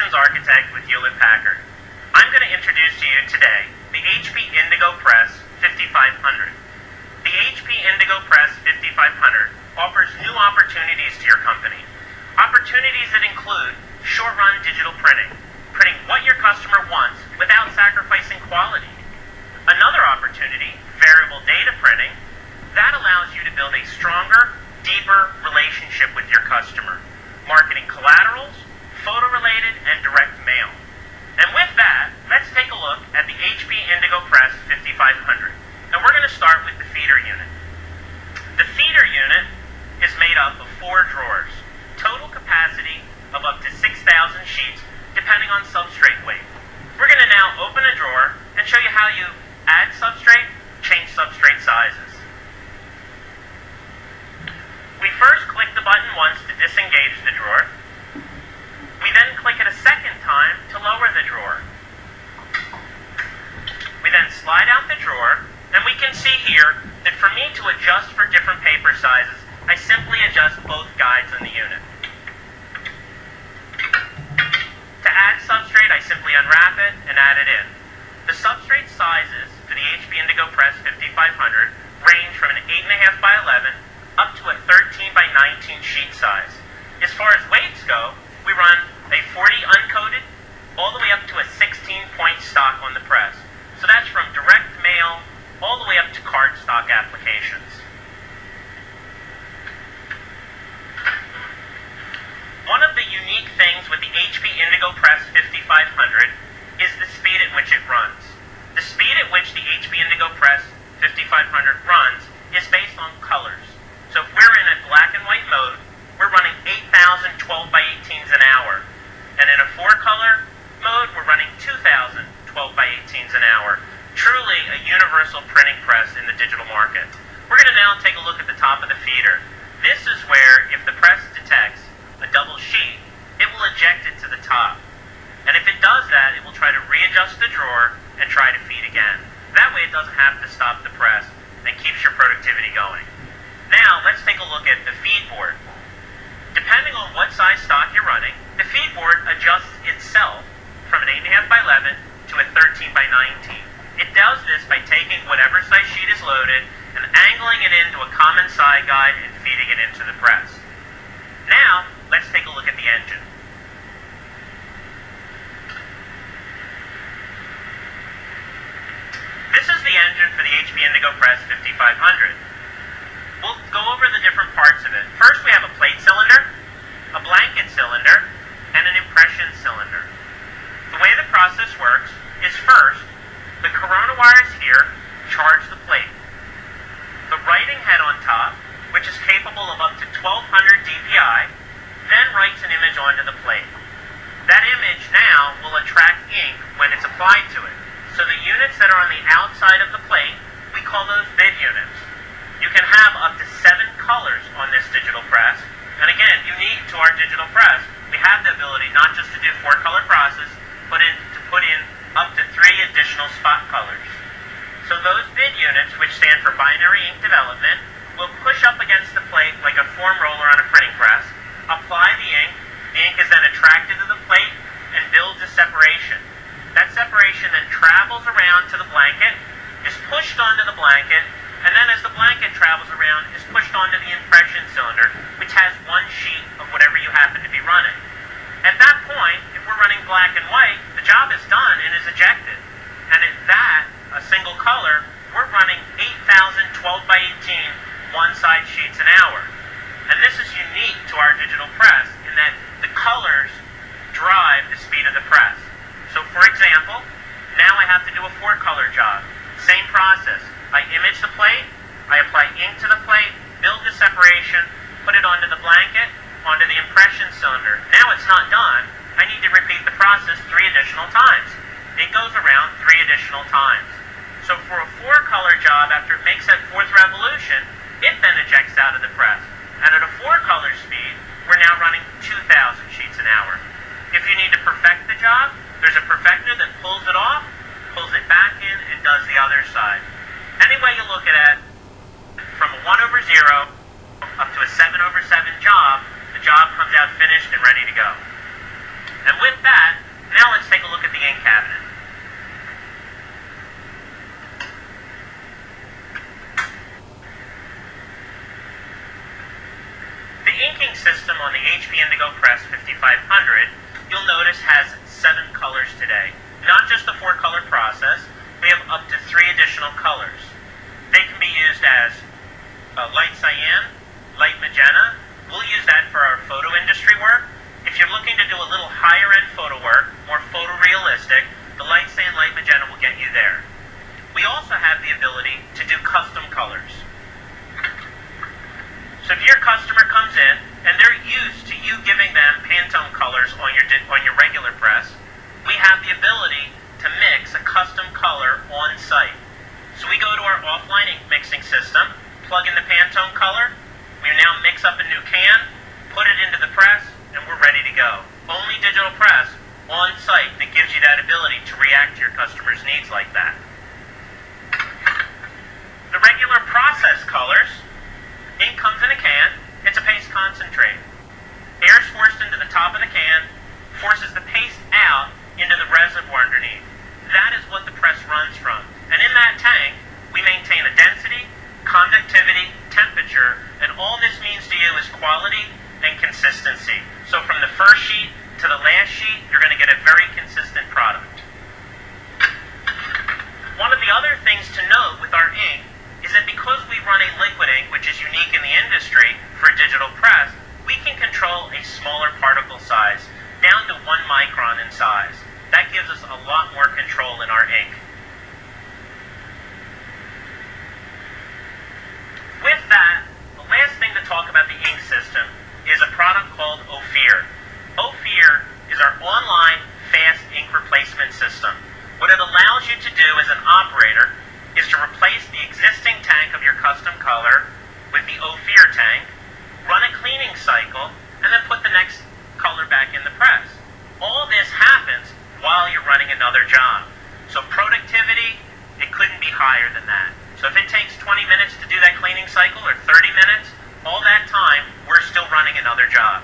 Systems Architect with Hewlett-Packard. I'm going to introduce to you today the HP Indigo Press 5500. The HP Indigo Press 5500 offers new opportunities to your company. Opportunities that include short-run digital printing what your customer wants without sacrificing quality. Another opportunity, variable data printing, that allows you to build a stronger, deeper relationship with your customer. Marketing collaterals, photo-related, and direct mail. And with that, let's take a look at the HP Indigo Press 5500. And we're going to start with the feeder unit. The feeder unit is made up of 4 drawers, total capacity of up to 6,000 sheets, depending on substrate weight. We're going to now open a drawer and show you how you add substrate, change substrate sizes. We first click the button once to disengage the drawer. We then click it a second time to lower the drawer. We then slide out the drawer, and we can see here that for me to adjust for different paper sizes, I simply adjust both guides on the unit. To add substrate, I simply unwrap it and add it in. The substrate sizes for the HP Indigo Press 5500 range from an 8.5 by 11 up to a 13 by 19 sheet size. As far as weights go, we run a 40 uncoated all the way up to a 16-point stock on the press. So that's from direct mail all the way up to cardstock applications. One of the unique things with the HP Indigo Press 5500 is the speed at which it runs. The speed at which the HP Indigo Press 5500 runs is based on colors. So if we're in a black and white mode, we're running 8,000 12 by 18s an hour. And in a 4-color mode, we're running 2,000 12 by 18s an hour. Truly a universal printing press in the digital market. We're going to now take a look at the top of the feeder. This is where, if the press detects a double sheet, it will eject it to the top. And if it does that, it will try to readjust the drawer and try to feed again. That way it doesn't have to stop the press and keeps your productivity going. Now, let's take a look at the feed board. Depending on what size stock you're running, the feed board adjusts itself from an 8.5 by 11 to a 13 by 19. It does this by taking whatever size sheet is loaded and angling it into a common side guide and feeding it into the press. Now, let's take a look at the engine. This is the engine for the HP Indigo Press 5500. We'll go over the different parts of it. First, we have a plate cylinder, a blanket cylinder, and an impression cylinder. The way the process works is first, the corona wires here charge the plate. The writing head on top, which is capable of up to 1200 dpi, then writes an image onto the plate. That image now will attract ink when it's applied to it. So the units that are on the outside of the plate, we call those bid units. You can have up to 7 colors on this digital press. And again, unique to our digital press, we have the ability not just to do 4-color process, but to put in up to 3 additional spot colors. So those bid units, which stand for binary ink development, will push up against the plate like a foam roller on a printing press, apply the ink is then attracted to the plate and builds a separation. That separation then travels around to the blanket, is pushed onto the blanket, and then as the blanket travels around, is pushed onto the impression cylinder, which has 1 sheet of whatever you happen to be running. At that point, if we're running black and white, the job is done and is ejected. And at that, a single color, we're running 8,000 12 by 18 one-side sheets an hour. And this is unique to our digital press in that the colors drive the speed of the press. So for example, now I have to do a 4-color job. Same process. I image the plate, I apply ink to the plate, build the separation, put it onto the blanket, onto the impression cylinder. Now it's not done. I need to repeat the process 3 additional times. It goes around 3 additional times. So for a 4-color job, after it makes that 4th revolution, it then ejects out of the press. And at a 4-color speed, we're now running 2,000 sheets an hour. If you need to perfect the job, there's a perfector that pulls it off, pulls it back in, and does the other side. Any way you look at it, from a 1/0 up to a 7/7 job, the job comes out finished and ready to go. And with that, now let's take a look at the ink cabinet. The inking system on the HP Indigo Press 5500, you'll notice, has 7 colors today. Not just the 4-color process, we have up to 3 additional colors. They can be used as light cyan, light magenta. We'll use that for our photo industry work. If you're looking to do a little higher-end photo work, more photorealistic, the light cyan, light magenta will get you there. We also have the ability to do custom colors. So if your customer comes in and they're used to you giving them Pantone colors on your regular press, we have the ability to mix a custom color on site. So we go to our offline ink mixing system, plug in the Pantone color, we now mix up a new can, put it into the press, and we're ready to go. Only digital press on site that gives you that ability to react to your customer's needs like that. The regular process colors, ink comes in a can, it's a paste concentrate. Air is forced into the top of the can, forces the paste out into the reservoir underneath. That is what the press runs from. And in that tank, we maintain a density, conductivity, temperature, and all this means to you is quality and consistency. So from the first sheet to the last sheet, you're going to get a very consistent product. One of the other things to note with our ink is that because we run a liquid ink, which is unique in the industry for a digital press, we can control a smaller particle size, down to 1 micron in size. That gives us a lot more control in our ink. With that, the last thing to talk about the ink system is a product called Ophir. Ophir is our online fast ink replacement system. What it allows you to do as an operator is to replace the existing tank of your custom color with the Ophir tank, run a cleaning cycle, and then put the next color back in the press. All this happens while you're running another job. So productivity, it couldn't be higher than that. So if it takes 20 minutes to do that cleaning cycle or 30 minutes, all that time, we're still running another job.